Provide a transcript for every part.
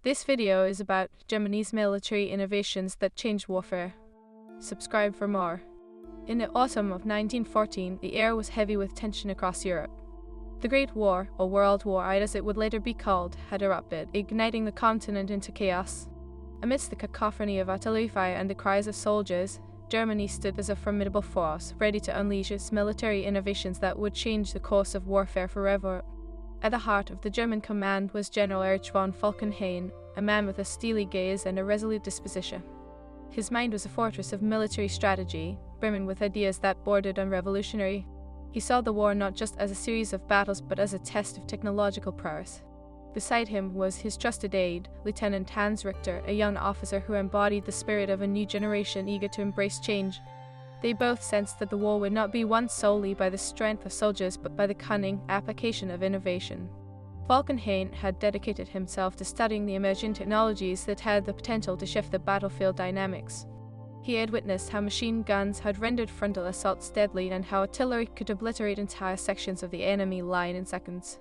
This video is about Germany's military innovations that changed warfare. Subscribe for more. In the autumn of 1914, the air was heavy with tension across Europe. The Great War, or World War I as it would later be called, had erupted, igniting the continent into chaos. Amidst the cacophony of artillery fire and the cries of soldiers, Germany stood as a formidable force, ready to unleash its military innovations that would change the course of warfare forever. At the heart of the German command was General Erich von Falkenhayn, a man with a steely gaze and a resolute disposition. His mind was a fortress of military strategy, brimming with ideas that bordered on revolutionary. He saw the war not just as a series of battles but as a test of technological prowess. Beside him was his trusted aide, Lieutenant Hans Richter, a young officer who embodied the spirit of a new generation eager to embrace change. They both sensed that the war would not be won solely by the strength of soldiers but by the cunning application of innovation. Falkenhayn had dedicated himself to studying the emerging technologies that had the potential to shift the battlefield dynamics. He had witnessed how machine guns had rendered frontal assaults deadly and how artillery could obliterate entire sections of the enemy line in seconds.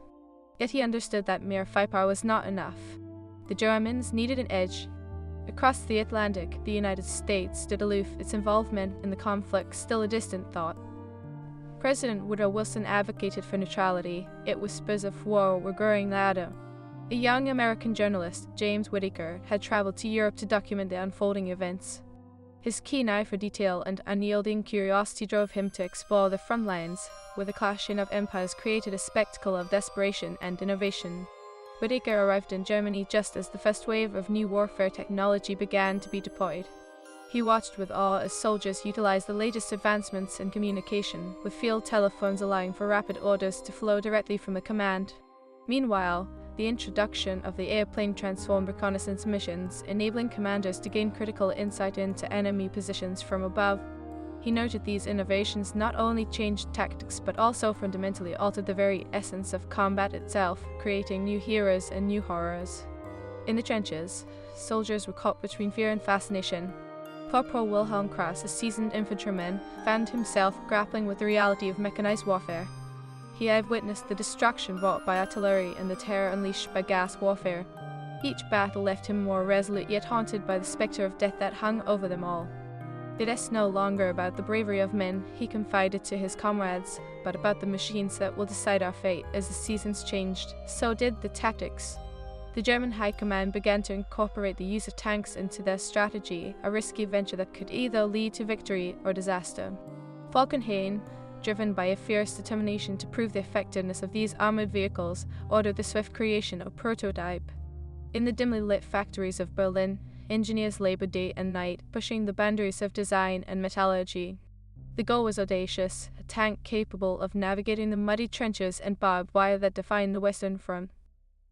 Yet he understood that mere firepower was not enough. The Germans needed an edge. Across the Atlantic, the United States stood aloof, its involvement in the conflict still a distant thought. President Woodrow Wilson advocated for neutrality, yet whispers of war were growing louder. A young American journalist, James Whittaker, had traveled to Europe to document the unfolding events. His keen eye for detail and unyielding curiosity drove him to explore the front lines, where the clashing of empires created a spectacle of desperation and innovation. Whittaker arrived in Germany just as the first wave of new warfare technology began to be deployed. He watched with awe as soldiers utilized the latest advancements in communication, with field telephones allowing for rapid orders to flow directly from the command. Meanwhile, the introduction of the airplane transformed reconnaissance missions, enabling commanders to gain critical insight into enemy positions from above. He noted these innovations not only changed tactics but also fundamentally altered the very essence of combat itself, creating new heroes and new horrors. In the trenches, soldiers were caught between fear and fascination. Corporal Wilhelm Kraus, a seasoned infantryman, found himself grappling with the reality of mechanized warfare. He had witnessed the destruction wrought by artillery and the terror unleashed by gas warfare. Each battle left him more resolute yet haunted by the specter of death that hung over them all. It is no longer about the bravery of men, he confided to his comrades, but about the machines that will decide our fate. As the seasons changed, so did the tactics. The German High Command began to incorporate the use of tanks into their strategy, a risky venture that could either lead to victory or disaster. Falkenhayn, driven by a fierce determination to prove the effectiveness of these armored vehicles, ordered the swift creation of a prototype. In the dimly lit factories of Berlin, engineers labored day and night, pushing the boundaries of design and metallurgy. The goal was audacious, a tank capable of navigating the muddy trenches and barbed wire that defined the Western Front.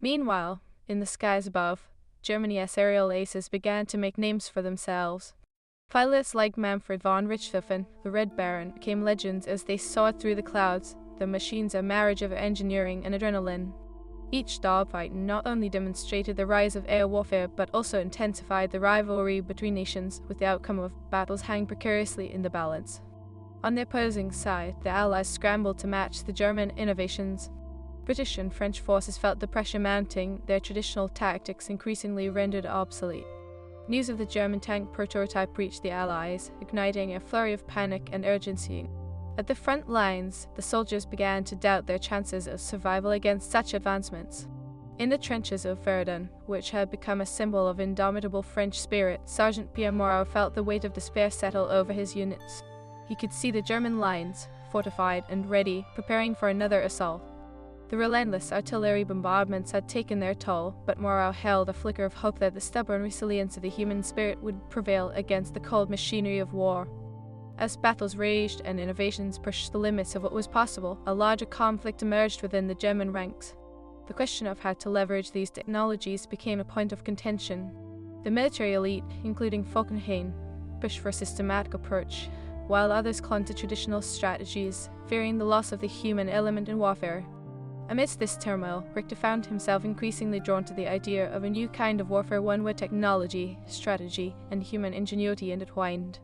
Meanwhile, in the skies above, Germany's aerial aces began to make names for themselves. Pilots like Manfred von Richthofen, the Red Baron, became legends as they soared through the clouds, their machines a marriage of engineering and adrenaline. Each dogfight not only demonstrated the rise of air warfare but also intensified the rivalry between nations, with the outcome of battles hanging precariously in the balance. On the opposing side, the Allies scrambled to match the German innovations. British and French forces felt the pressure mounting, their traditional tactics increasingly rendered obsolete. News of the German tank prototype reached the Allies, igniting a flurry of panic and urgency. At the front lines, the soldiers began to doubt their chances of survival against such advancements. In the trenches of Verdun, which had become a symbol of indomitable French spirit, Sergeant Pierre Moreau felt the weight of despair settle over his units. He could see the German lines, fortified and ready, preparing for another assault. The relentless artillery bombardments had taken their toll, but Moreau held a flicker of hope that the stubborn resilience of the human spirit would prevail against the cold machinery of war. As battles raged and innovations pushed the limits of what was possible, a larger conflict emerged within the German ranks. The question of how to leverage these technologies became a point of contention. The military elite, including Falkenhayn, pushed for a systematic approach, while others clung to traditional strategies, fearing the loss of the human element in warfare. Amidst this turmoil, Richter found himself increasingly drawn to the idea of a new kind of warfare, one where technology, strategy, and human ingenuity intertwined.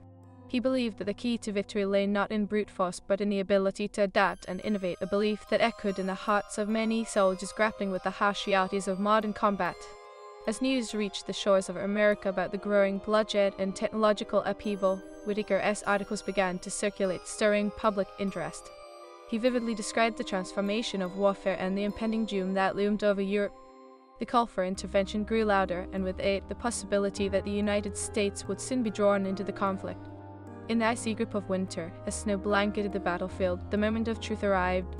He believed that the key to victory lay not in brute force but in the ability to adapt and innovate, a belief that echoed in the hearts of many soldiers grappling with the harsh realities of modern combat. As news reached the shores of America about the growing bloodshed and technological upheaval, Whitaker's articles began to circulate, stirring public interest. He vividly described the transformation of warfare and the impending doom that loomed over Europe. The call for intervention grew louder, and with it, the possibility that the United States would soon be drawn into the conflict. In the icy grip of winter, as snow blanketed the battlefield, the moment of truth arrived.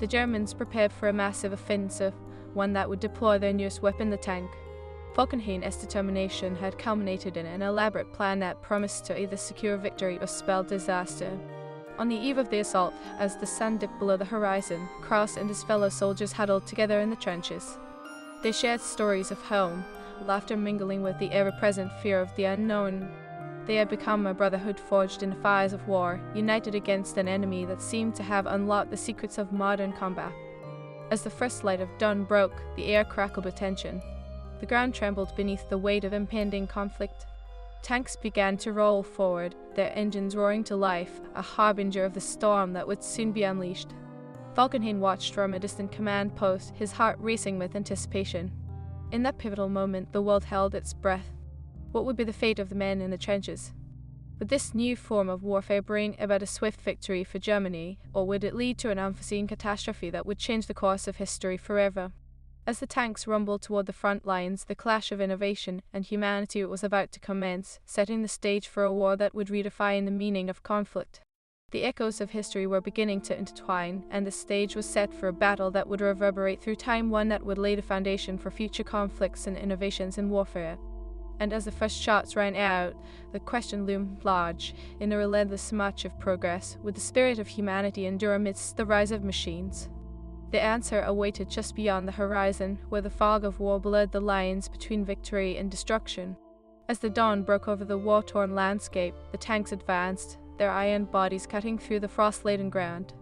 The Germans prepared for a massive offensive, one that would deploy their newest weapon, the tank. Falkenhayn's determination had culminated in an elaborate plan that promised to either secure victory or spell disaster. On the eve of the assault, as the sun dipped below the horizon, Kraus and his fellow soldiers huddled together in the trenches. They shared stories of home, laughter mingling with the ever-present fear of the unknown. They had become a brotherhood forged in the fires of war, united against an enemy that seemed to have unlocked the secrets of modern combat. As the first light of dawn broke, the air crackled with tension. The ground trembled beneath the weight of impending conflict. Tanks began to roll forward, their engines roaring to life, a harbinger of the storm that would soon be unleashed. Falkenhayn watched from a distant command post, his heart racing with anticipation. In that pivotal moment, the world held its breath. What would be the fate of the men in the trenches? Would this new form of warfare bring about a swift victory for Germany, or would it lead to an unforeseen catastrophe that would change the course of history forever? As the tanks rumbled toward the front lines, the clash of innovation and humanity was about to commence, setting the stage for a war that would redefine the meaning of conflict. The echoes of history were beginning to intertwine, and the stage was set for a battle that would reverberate through time, one that would lay the foundation for future conflicts and innovations in warfare. And as the first shots rang out, the question loomed large. In the relentless march of progress, would the spirit of humanity endure amidst the rise of machines? The answer awaited just beyond the horizon, where the fog of war blurred the lines between victory and destruction. As the dawn broke over the war-torn landscape, the tanks advanced, their iron bodies cutting through the frost-laden ground.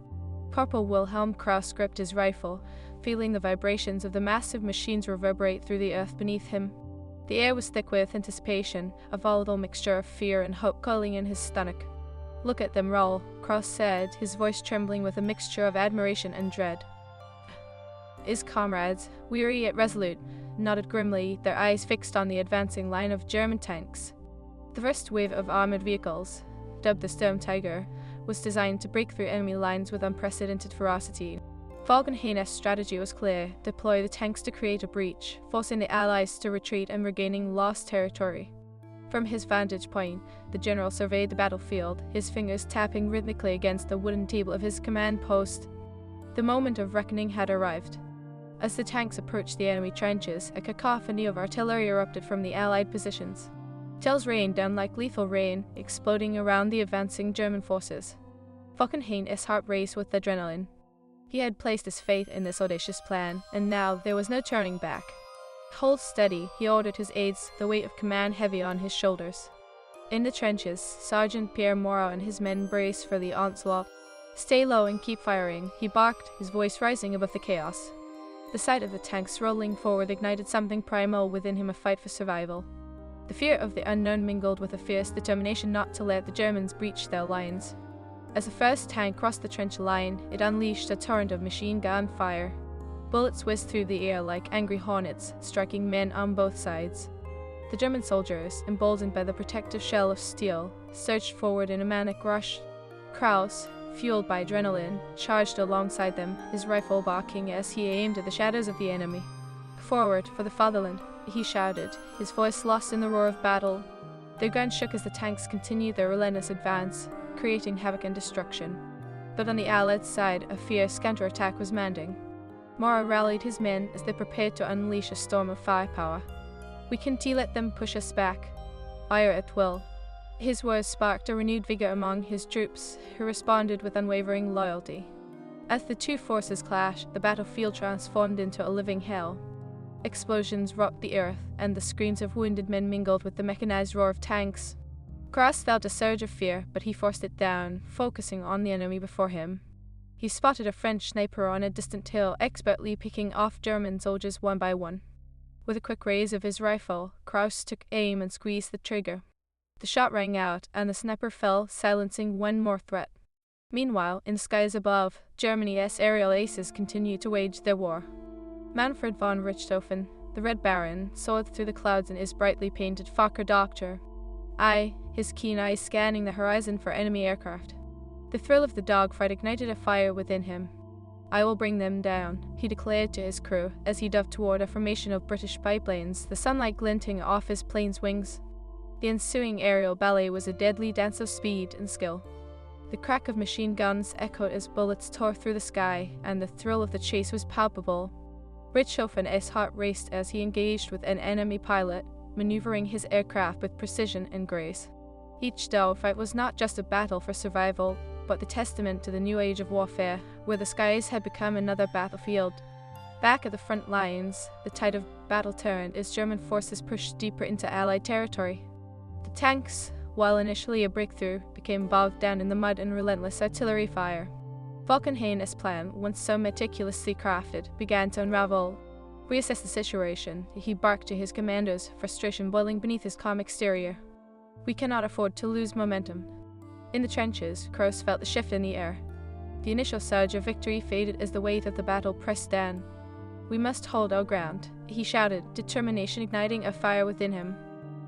Corporal Wilhelm Kraus gripped his rifle, feeling the vibrations of the massive machines reverberate through the earth beneath him. The air was thick with anticipation, a volatile mixture of fear and hope coiling in his stomach. "Look at them roll," Kraus said, his voice trembling with a mixture of admiration and dread. His comrades, weary yet resolute, nodded grimly, their eyes fixed on the advancing line of German tanks. The first wave of armored vehicles, dubbed the Storm Tiger, was designed to break through enemy lines with unprecedented ferocity. Falkenhayn's strategy was clear: deploy the tanks to create a breach, forcing the Allies to retreat and regaining lost territory. From his vantage point, the general surveyed the battlefield, his fingers tapping rhythmically against the wooden table of his command post. The moment of reckoning had arrived. As the tanks approached the enemy trenches, a cacophony of artillery erupted from the Allied positions. Shells rained down like lethal rain, exploding around the advancing German forces. Falkenhayn's heart raced with adrenaline. He had placed his faith in this audacious plan, and now there was no turning back. "Hold steady," he ordered his aides, the weight of command heavy on his shoulders. In the trenches, Sergeant Pierre Moreau and his men braced for the onslaught. "Stay low and keep firing," he barked, his voice rising above the chaos. The sight of the tanks rolling forward ignited something primal within him, a fight for survival. The fear of the unknown mingled with a fierce determination not to let the Germans breach their lines. As the first tank crossed the trench line, it unleashed a torrent of machine gun fire. Bullets whizzed through the air like angry hornets, striking men on both sides. The German soldiers, emboldened by the protective shell of steel, surged forward in a manic rush. Kraus, fueled by adrenaline, charged alongside them, his rifle barking as he aimed at the shadows of the enemy. "Forward, for the fatherland," he shouted, his voice lost in the roar of battle. Their guns shook as the tanks continued their relentless advance, creating havoc and destruction. But on the Allied side, a fierce counterattack was mounting. Moreau rallied his men as they prepared to unleash a storm of firepower. "We can't let them push us back. Fire at will." His words sparked a renewed vigor among his troops, who responded with unwavering loyalty. As the two forces clashed, the battlefield transformed into a living hell. Explosions rocked the earth, and the screams of wounded men mingled with the mechanized roar of tanks. Kraus felt a surge of fear, but he forced it down, focusing on the enemy before him. He spotted a French sniper on a distant hill, expertly picking off German soldiers one by one. With a quick raise of his rifle, Kraus took aim and squeezed the trigger. The shot rang out, and the sniper fell, silencing one more threat. Meanwhile, in the skies above, Germany's aerial aces continued to wage their war. Manfred von Richthofen, The Red Baron soared through the clouds in his brightly painted Fokker Doctor, his keen eyes scanning the horizon for enemy aircraft. The thrill of the dogfight ignited a fire within him. "I will bring them down," he declared to his crew as he dove toward a formation of British biplanes, the sunlight glinting off his plane's wings. The ensuing aerial ballet was a deadly dance of speed and skill. The crack of machine guns echoed as bullets tore through the sky, and the thrill of the chase was palpable. Richthofen's heart raced as he engaged with an enemy pilot, maneuvering his aircraft with precision and grace. Each dogfight was not just a battle for survival, but the testament to the new age of warfare, where the skies had become another battlefield. Back at the front lines, the tide of battle turned as German forces pushed deeper into Allied territory. The tanks, while initially a breakthrough, became bogged down in the mud and relentless artillery fire. Falkenhayn's plan, once so meticulously crafted, began to unravel. "Reassess the situation," he barked to his commanders, frustration boiling beneath his calm exterior. "We cannot afford to lose momentum." In the trenches, Cross felt the shift in the air. The initial surge of victory faded as the weight of the battle pressed down. "We must hold our ground," he shouted, determination igniting a fire within him.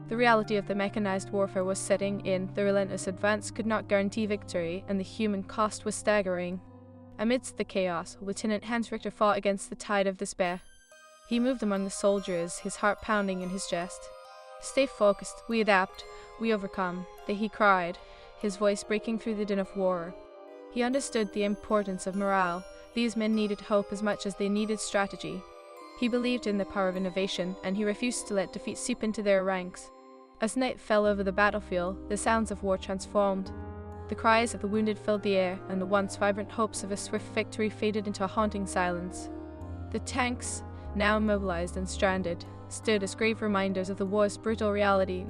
The reality of the mechanized warfare was setting in, the relentless advance could not guarantee victory, and the human cost was staggering. Amidst the chaos, Lieutenant Hans Richter fought against the tide of despair. He moved among the soldiers, his heart pounding in his chest. "Stay focused, we adapt, we overcome," he cried, his voice breaking through the din of war. He understood the importance of morale. These men needed hope as much as they needed strategy. He believed in the power of innovation, and he refused to let defeat seep into their ranks. As night fell over the battlefield, the sounds of war transformed. The cries of the wounded filled the air, and the once vibrant hopes of a swift victory faded into a haunting silence. The tanks, now immobilized and stranded, stood as grave reminders of the war's brutal reality.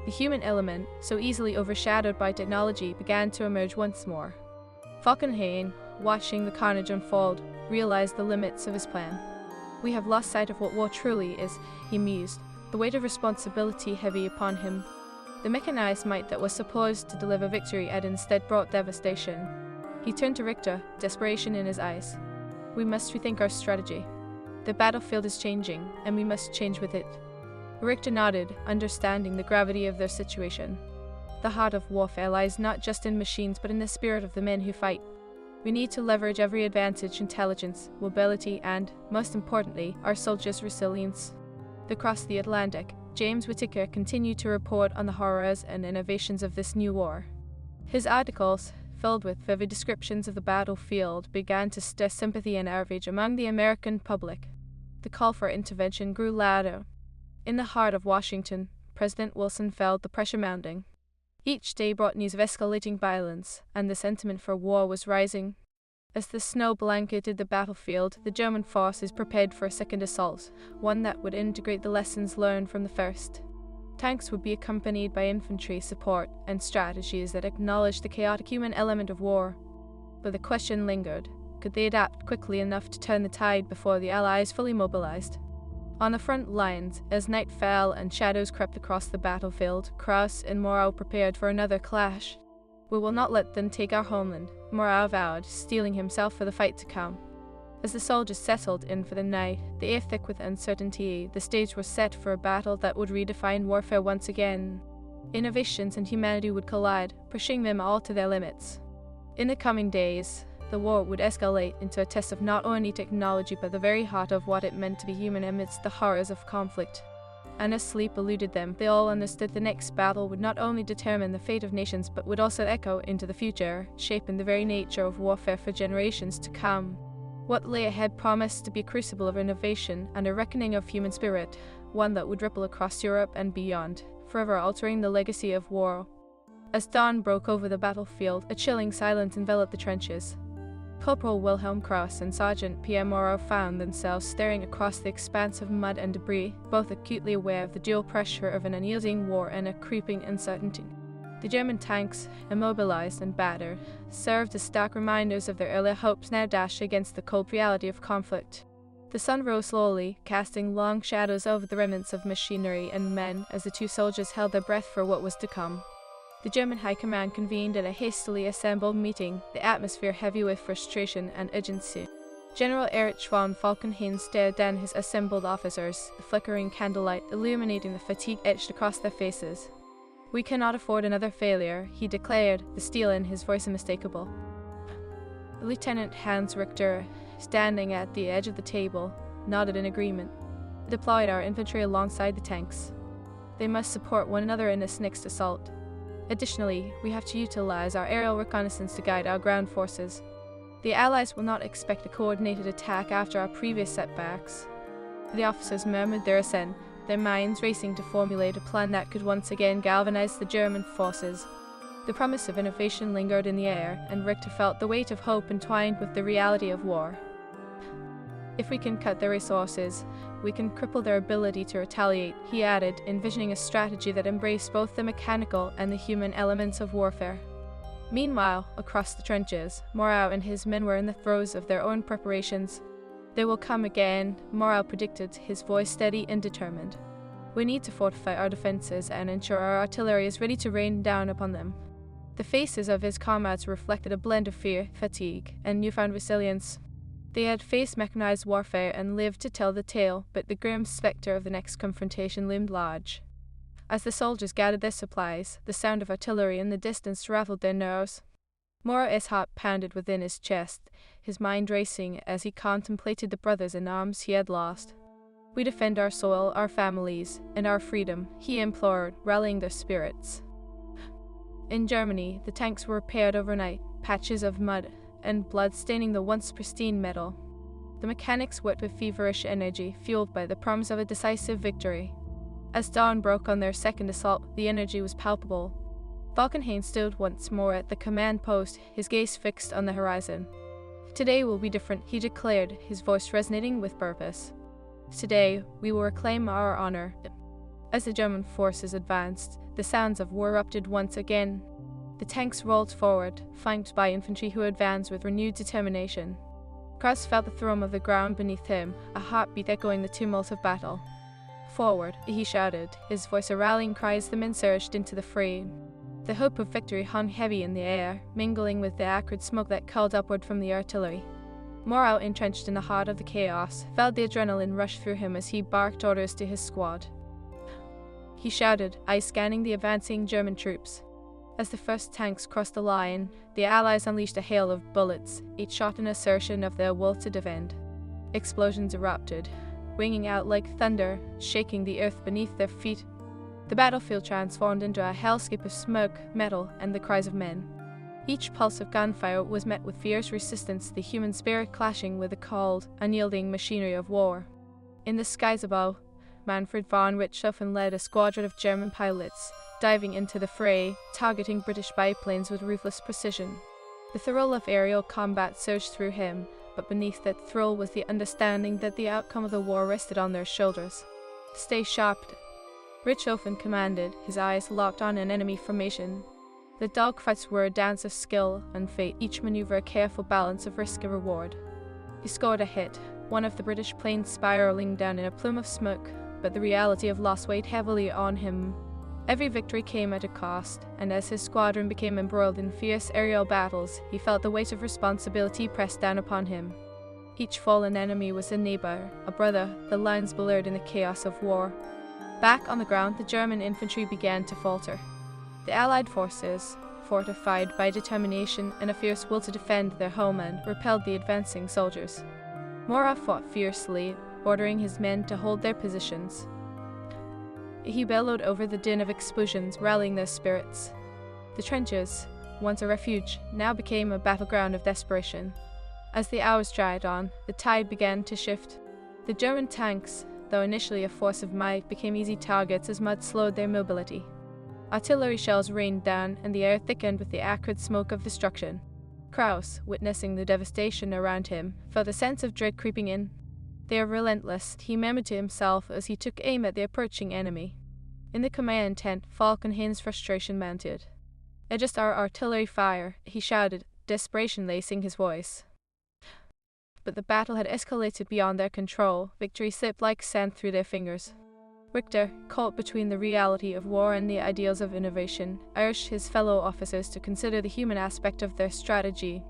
The human element, so easily overshadowed by technology, began to emerge once more. Falkenhayn, watching the carnage unfold, realized the limits of his plan. "We have lost sight of what war truly is," he mused, the weight of responsibility heavy upon him. The mechanized might that was supposed to deliver victory had instead brought devastation. He turned to Richter, desperation in his eyes. "We must rethink our strategy. The battlefield is changing, and we must change with it." Richter nodded, understanding the gravity of their situation. "The heart of warfare lies not just in machines but in the spirit of the men who fight. We need to leverage every advantage, intelligence, mobility, and, most importantly, our soldiers' resilience." Across the Atlantic, James Whittaker continued to report on the horrors and innovations of this new war. His articles, filled with vivid descriptions of the battlefield, began to stir sympathy and outrage among the American public. The call for intervention grew louder. In the heart of Washington, President Wilson felt the pressure mounting. Each day brought news of escalating violence, and the sentiment for war was rising. As the snow blanketed the battlefield, the German forces prepared for a second assault, one that would integrate the lessons learned from the first. Tanks would be accompanied by infantry support and strategies that acknowledged the chaotic human element of war. But the question lingered: could they adapt quickly enough to turn the tide before the Allies fully mobilized? On the front lines, as night fell and shadows crept across the battlefield, Krauss and Morau prepared for another clash. "We will not let them take our homeland," Morau vowed, steeling himself for the fight to come. As the soldiers settled in for the night, the air thick with uncertainty, the stage was set for a battle that would redefine warfare once again. Innovations and humanity would collide, pushing them all to their limits. In the coming days, the war would escalate into a test of not only technology but the very heart of what it meant to be human amidst the horrors of conflict. And as sleep eluded them, they all understood the next battle would not only determine the fate of nations but would also echo into the future, shaping the very nature of warfare for generations to come. What lay ahead promised to be a crucible of innovation and a reckoning of human spirit, one that would ripple across Europe and beyond, forever altering the legacy of war. As dawn broke over the battlefield, a chilling silence enveloped the trenches. Corporal Wilhelm Krauss and Sergeant Pierre Moreau found themselves staring across the expanse of mud and debris, both acutely aware of the dual pressure of an unyielding war and a creeping uncertainty. The German tanks, immobilized and battered, served as stark reminders of their earlier hopes now dashed against the cold reality of conflict. The sun rose slowly, casting long shadows over the remnants of machinery and men as the two soldiers held their breath for what was to come. The German High Command convened at a hastily assembled meeting, the atmosphere heavy with frustration and urgency. General Erich von Falkenhayn stared down his assembled officers, the flickering candlelight illuminating the fatigue etched across their faces. "We cannot afford another failure," he declared, the steel in his voice unmistakable. Lieutenant Hans Richter, standing at the edge of the table, nodded in agreement. "Deployed our infantry alongside the tanks. They must support one another in this next assault. Additionally, we have to utilize our aerial reconnaissance to guide our ground forces. The Allies will not expect a coordinated attack after our previous setbacks." The officers murmured their assent, their minds racing to formulate a plan that could once again galvanize the German forces. The promise of innovation lingered in the air, and Richter felt the weight of hope entwined with the reality of war. "If we can cut their resources, we can cripple their ability to retaliate," he added, envisioning a strategy that embraced both the mechanical and the human elements of warfare. Meanwhile, across the trenches, Moreau and his men were in the throes of their own preparations. "They will come again," Moreau predicted, his voice steady and determined. "We need to fortify our defenses and ensure our artillery is ready to rain down upon them." The faces of his comrades reflected a blend of fear, fatigue, and newfound resilience. They had faced mechanized warfare and lived to tell the tale, but the grim specter of the next confrontation loomed large. As the soldiers gathered their supplies, the sound of artillery in the distance rattled their nerves. Moreau's heart pounded within his chest, his mind racing as he contemplated the brothers in arms he had lost. "We defend our soil, our families, and our freedom," he implored, rallying their spirits. In Germany, the tanks were repaired overnight, patches of mud and blood staining the once pristine metal. The mechanics worked with feverish energy, fueled by the promise of a decisive victory. As dawn broke on their second assault, the energy was palpable. Falkenhayn stood once more at the command post, his gaze fixed on the horizon. "Today will be different," he declared, his voice resonating with purpose. "Today, we will reclaim our honor." As the German forces advanced, the sounds of war erupted once again. The tanks rolled forward, flanked by infantry who advanced with renewed determination. Krauss felt the thrum of the ground beneath him, a heartbeat echoing the tumult of battle. "Forward," he shouted, his voice a rallying cry as the men surged into the fray. The hope of victory hung heavy in the air, mingling with the acrid smoke that curled upward from the artillery. Moreau, entrenched in the heart of the chaos, felt the adrenaline rush through him as he barked orders to his squad. He shouted, eyes scanning the advancing German troops. As the first tanks crossed the line, the Allies unleashed a hail of bullets, each shot an assertion of their will to defend. Explosions erupted, ringing out like thunder, shaking the earth beneath their feet. The battlefield transformed into a hellscape of smoke, metal, and the cries of men. Each pulse of gunfire was met with fierce resistance, the human spirit clashing with the cold, unyielding machinery of war. In the skies above, Manfred von Richthofen led a squadron of German pilots, diving into the fray, targeting British biplanes with ruthless precision. The thrill of aerial combat surged through him, but beneath that thrill was the understanding that the outcome of the war rested on their shoulders. "Stay sharp," Richthofen commanded, his eyes locked on an enemy formation. The dogfights were a dance of skill and fate, each maneuver a careful balance of risk and reward. He scored a hit, one of the British planes spiraling down in a plume of smoke, but the reality of loss weighed heavily on him. Every victory came at a cost, and as his squadron became embroiled in fierce aerial battles, he felt the weight of responsibility pressed down upon him. Each fallen enemy was a neighbor, a brother, the lines blurred in the chaos of war. Back on the ground, the German infantry began to falter. The Allied forces, fortified by determination and a fierce will to defend their homeland, repelled the advancing soldiers. Moreau fought fiercely, ordering his men to hold their positions. He bellowed over the din of explosions, rallying their spirits. The trenches, once a refuge, now became a battleground of desperation. As the hours dragged on, the tide began to shift. The German tanks, though initially a force of might, became easy targets as mud slowed their mobility. Artillery shells rained down, and the air thickened with the acrid smoke of destruction. Krauss, witnessing the devastation around him, felt a sense of dread creeping in. "They are relentless," he murmured to himself as he took aim at the approaching enemy. In the command tent, Falkenhayn's frustration mounted. "Adjust our artillery fire," he shouted, desperation lacing his voice. But the battle had escalated beyond their control. Victory slipped like sand through their fingers. Richter, caught between the reality of war and the ideals of innovation, urged his fellow officers to consider the human aspect of their strategy.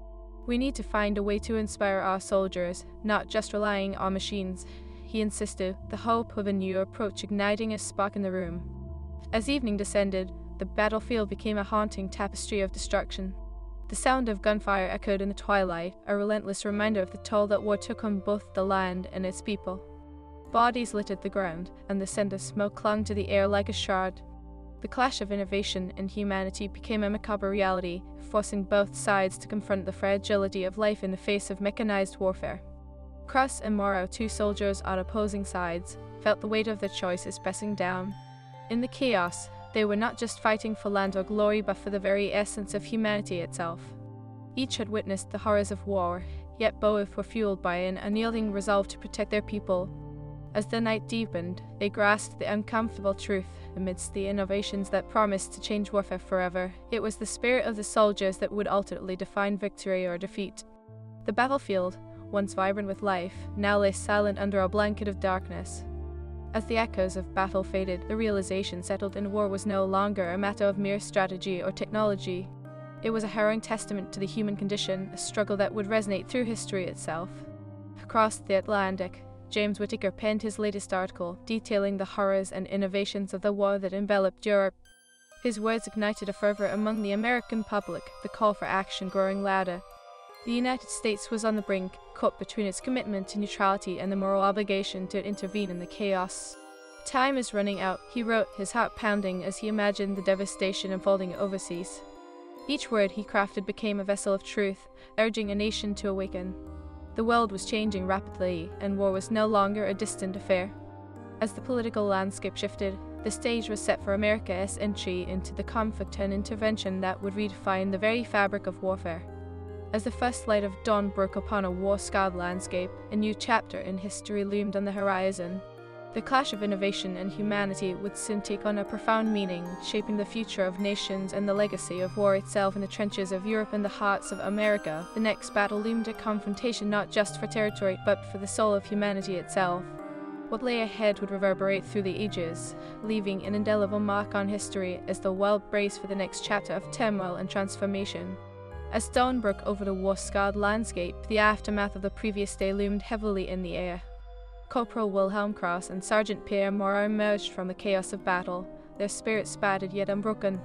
We need to find a way to inspire our soldiers, not just relying on machines, he insisted, the hope of a new approach igniting a spark in the room. As evening descended, the battlefield became a haunting tapestry of destruction. The sound of gunfire echoed in the twilight, a relentless reminder of the toll that war took on both the land and its people. Bodies littered the ground, and the scent of smoke clung to the air like a shroud. The clash of innovation and humanity became a macabre reality, forcing both sides to confront the fragility of life in the face of mechanized warfare. Cross and Morrow, two soldiers on opposing sides, felt the weight of their choices pressing down. In the chaos, they were not just fighting for land or glory, but for the very essence of humanity itself. Each had witnessed the horrors of war, yet both were fueled by an unyielding resolve to protect their people. As the night deepened, they grasped the uncomfortable truth. Amidst the innovations that promised to change warfare forever, it was the spirit of the soldiers that would ultimately define victory or defeat. The battlefield, once vibrant with life, now lay silent under a blanket of darkness. As the echoes of battle faded, the realization settled in war was no longer a matter of mere strategy or technology. It was a harrowing testament to the human condition, a struggle that would resonate through history itself. Across the Atlantic, James Whittaker penned his latest article, detailing the horrors and innovations of the war that enveloped Europe. His words ignited a fervor among the American public, the call for action growing louder. The United States was on the brink, caught between its commitment to neutrality and the moral obligation to intervene in the chaos. "Time is running out," he wrote, his heart pounding as he imagined the devastation unfolding overseas. Each word he crafted became a vessel of truth, urging a nation to awaken. The world was changing rapidly, and war was no longer a distant affair. As the political landscape shifted, the stage was set for America's entry into the conflict and intervention that would redefine the very fabric of warfare. As the first light of dawn broke upon a war-scarred landscape, a new chapter in history loomed on the horizon. The clash of innovation and humanity would soon take on a profound meaning, shaping the future of nations and the legacy of war itself in the trenches of Europe and the hearts of America. The next battle loomed, a confrontation not just for territory, but for the soul of humanity itself. What lay ahead would reverberate through the ages, leaving an indelible mark on history as the world braced for the next chapter of turmoil and transformation. As dawn broke over the war-scarred landscape, the aftermath of the previous day loomed heavily in the air. Corporal Wilhelm Krauss and Sergeant Pierre Moreau emerged from the chaos of battle, their spirits spattered yet unbroken.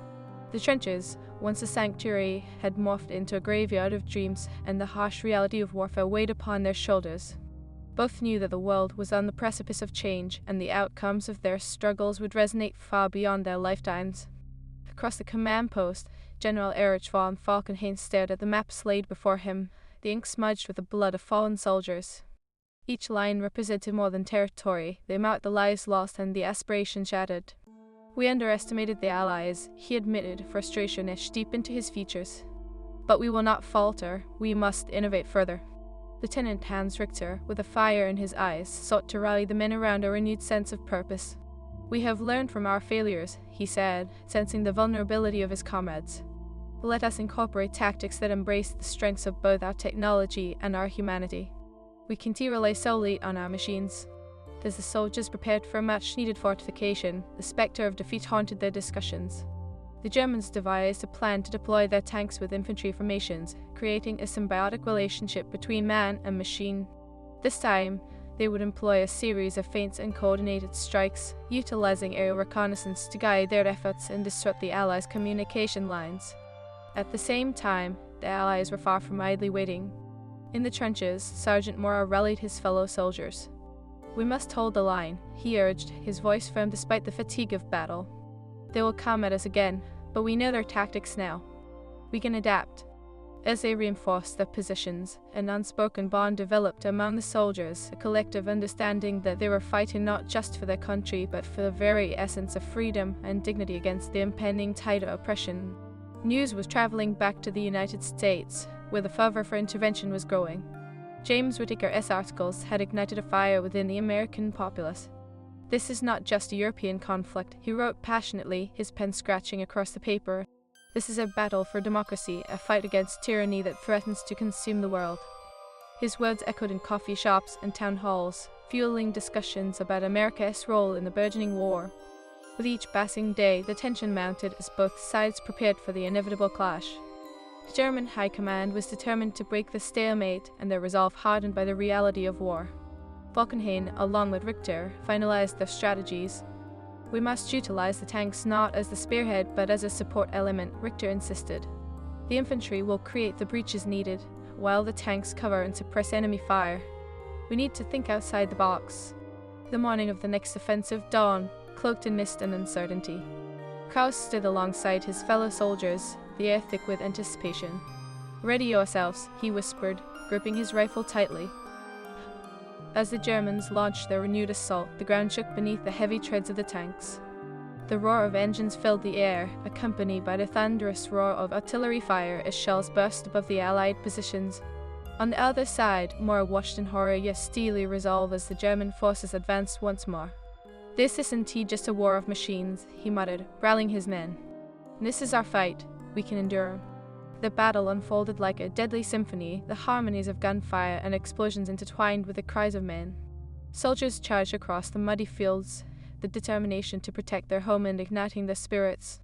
The trenches, once a sanctuary, had morphed into a graveyard of dreams, and the harsh reality of warfare weighed upon their shoulders. Both knew that the world was on the precipice of change, and the outcomes of their struggles would resonate far beyond their lifetimes. Across the command post, General Erich von Falkenhayn stared at the maps laid before him, the ink smudged with the blood of fallen soldiers. Each line represented more than territory. They marked the lives lost and the aspirations shattered. "We underestimated the Allies," he admitted, frustration etched deep into his features. "But we will not falter. We must innovate further." Lieutenant Hans Richter, with a fire in his eyes, sought to rally the men around a renewed sense of purpose. "We have learned from our failures," he said, sensing the vulnerability of his comrades. "Let us incorporate tactics that embrace the strengths of both our technology and our humanity. We can't rely solely on our machines." As the soldiers prepared for a much-needed fortification, the specter of defeat haunted their discussions. The Germans devised a plan to deploy their tanks with infantry formations, creating a symbiotic relationship between man and machine. This time, they would employ a series of feints and coordinated strikes, utilizing aerial reconnaissance to guide their efforts and disrupt the Allies' communication lines. At the same time, the Allies were far from idly waiting. In the trenches, Sergeant Moreau rallied his fellow soldiers. "We must hold the line," he urged, his voice firm despite the fatigue of battle. "They will come at us again, but we know their tactics now. We can adapt." As they reinforced their positions, an unspoken bond developed among the soldiers, a collective understanding that they were fighting not just for their country, but for the very essence of freedom and dignity against the impending tide of oppression. News was traveling back to the United States, where the fervor for intervention was growing. James Whittaker's articles had ignited a fire within the American populace. "This is not just a European conflict," he wrote passionately, his pen scratching across the paper. "This is a battle for democracy, a fight against tyranny that threatens to consume the world." His words echoed in coffee shops and town halls, fueling discussions about America's role in the burgeoning war. With each passing day, the tension mounted as both sides prepared for the inevitable clash. The German High Command was determined to break the stalemate, and their resolve hardened by the reality of war. Falkenhayn, along with Richter, finalized their strategies. "We must utilize the tanks not as the spearhead but as a support element," Richter insisted. "The infantry will create the breaches needed, while the tanks cover and suppress enemy fire. We need to think outside the box." The morning of the next offensive dawned, cloaked in mist and uncertainty. Kraus stood alongside his fellow soldiers, the air thick with anticipation. "Ready yourselves," he whispered, gripping his rifle tightly. As the Germans launched their renewed assault, the ground shook beneath the heavy treads of the tanks. The roar of engines filled the air, accompanied by the thunderous roar of artillery fire as shells burst above the Allied positions. On the other side, Moore watched in horror yet steely resolve as the German forces advanced once more. "This isn't just a war of machines," he muttered, rallying his men. "This is our fight. We can endure." The battle unfolded like a deadly symphony, the harmonies of gunfire and explosions intertwined with the cries of men. Soldiers charged across the muddy fields, the determination to protect their homeland igniting their spirits.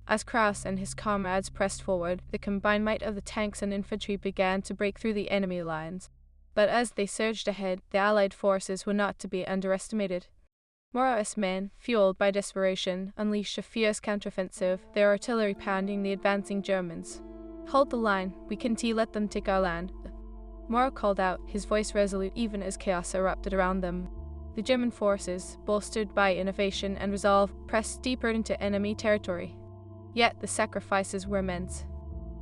As Kraus and his comrades pressed forward, the combined might of the tanks and infantry began to break through the enemy lines. But as they surged ahead, the Allied forces were not to be underestimated. More's men, fueled by desperation, unleashed a fierce counteroffensive, their artillery pounding the advancing Germans. "Hold the line, we can't let them take our land," More called out, his voice resolute even as chaos erupted around them. The German forces, bolstered by innovation and resolve, pressed deeper into enemy territory. Yet the sacrifices were immense.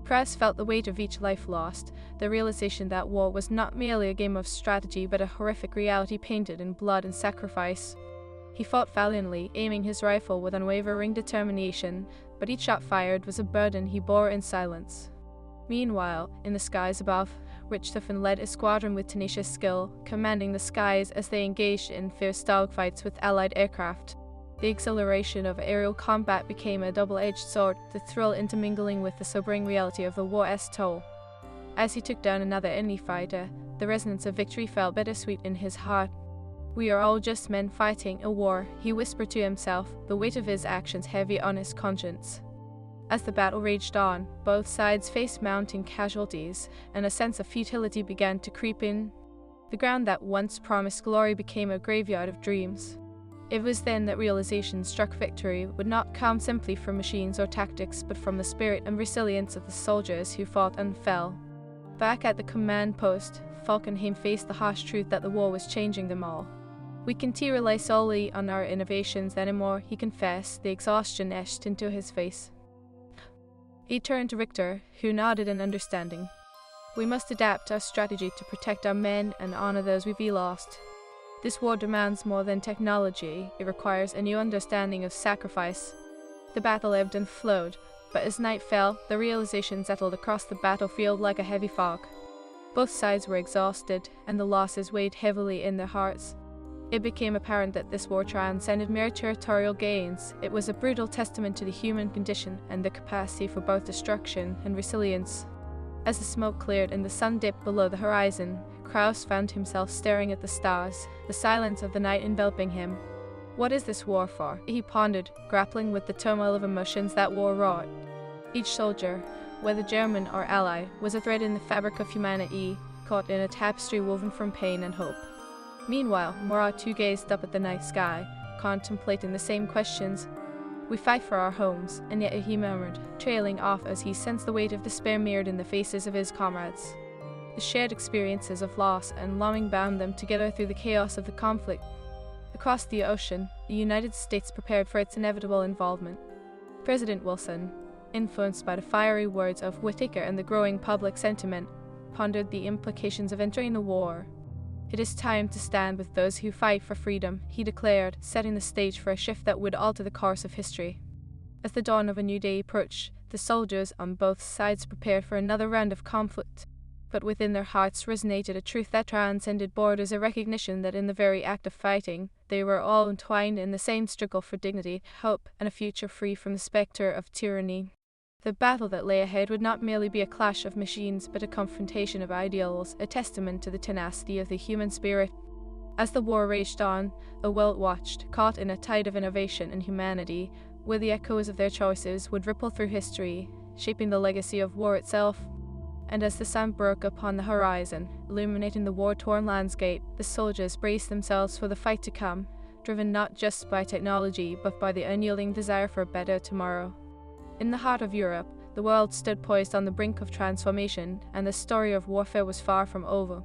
Kraus felt the weight of each life lost, the realization that war was not merely a game of strategy but a horrific reality painted in blood and sacrifice. He fought valiantly, aiming his rifle with unwavering determination, but each shot fired was a burden he bore in silence. Meanwhile, in the skies above, Richthofen led his squadron with tenacious skill, commanding the skies as they engaged in fierce dogfights with Allied aircraft. The exhilaration of aerial combat became a double-edged sword, the thrill intermingling with the sobering reality of the war's toll. As he took down another enemy fighter, the resonance of victory felt bittersweet in his heart. "We are all just men fighting a war," he whispered to himself, the weight of his actions heavy on his conscience. As the battle raged on, both sides faced mounting casualties, and a sense of futility began to creep in. The ground that once promised glory became a graveyard of dreams. It was then that realization struck victory would not come simply from machines or tactics, but from the spirit and resilience of the soldiers who fought and fell. Back at the command post, Falkenhayn faced the harsh truth that the war was changing them all. "We can't rely solely on our innovations anymore," he confessed, the exhaustion etched into his face. He turned to Richter, who nodded in understanding. "We must adapt our strategy to protect our men and honor those we've lost. This war demands more than technology, it requires a new understanding of sacrifice." The battle ebbed and flowed, but as night fell, the realization settled across the battlefield like a heavy fog. Both sides were exhausted, and the losses weighed heavily in their hearts. It became apparent that this war transcended mere territorial gains. It was a brutal testament to the human condition and the capacity for both destruction and resilience. As the smoke cleared and the sun dipped below the horizon, Kraus found himself staring at the stars, the silence of the night enveloping him. What is this war for? He pondered, grappling with the turmoil of emotions that war wrought. Each soldier, whether German or Allied, was a thread in the fabric of humanity, caught in a tapestry woven from pain and hope. Meanwhile, Murat too gazed up at the night sky, contemplating the same questions. "We fight for our homes," and yet he murmured, trailing off as he sensed the weight of despair mirrored in the faces of his comrades. The shared experiences of loss and longing bound them together through the chaos of the conflict. Across the ocean, the United States prepared for its inevitable involvement. President Wilson, influenced by the fiery words of Whittaker and the growing public sentiment, pondered the implications of entering the war. "It is time to stand with those who fight for freedom," he declared, setting the stage for a shift that would alter the course of history. As the dawn of a new day approached, the soldiers on both sides prepared for another round of conflict. But within their hearts resonated a truth that transcended borders, a recognition that in the very act of fighting, they were all entwined in the same struggle for dignity, hope, and a future free from the spectre of tyranny. The battle that lay ahead would not merely be a clash of machines, but a confrontation of ideals, a testament to the tenacity of the human spirit. As the war raged on, a world watched, caught in a tide of innovation and humanity, where the echoes of their choices would ripple through history, shaping the legacy of war itself. And as the sun broke upon the horizon, illuminating the war-torn landscape, the soldiers braced themselves for the fight to come, driven not just by technology, but by the unyielding desire for a better tomorrow. In the heart of Europe, the world stood poised on the brink of transformation, and the story of warfare was far from over.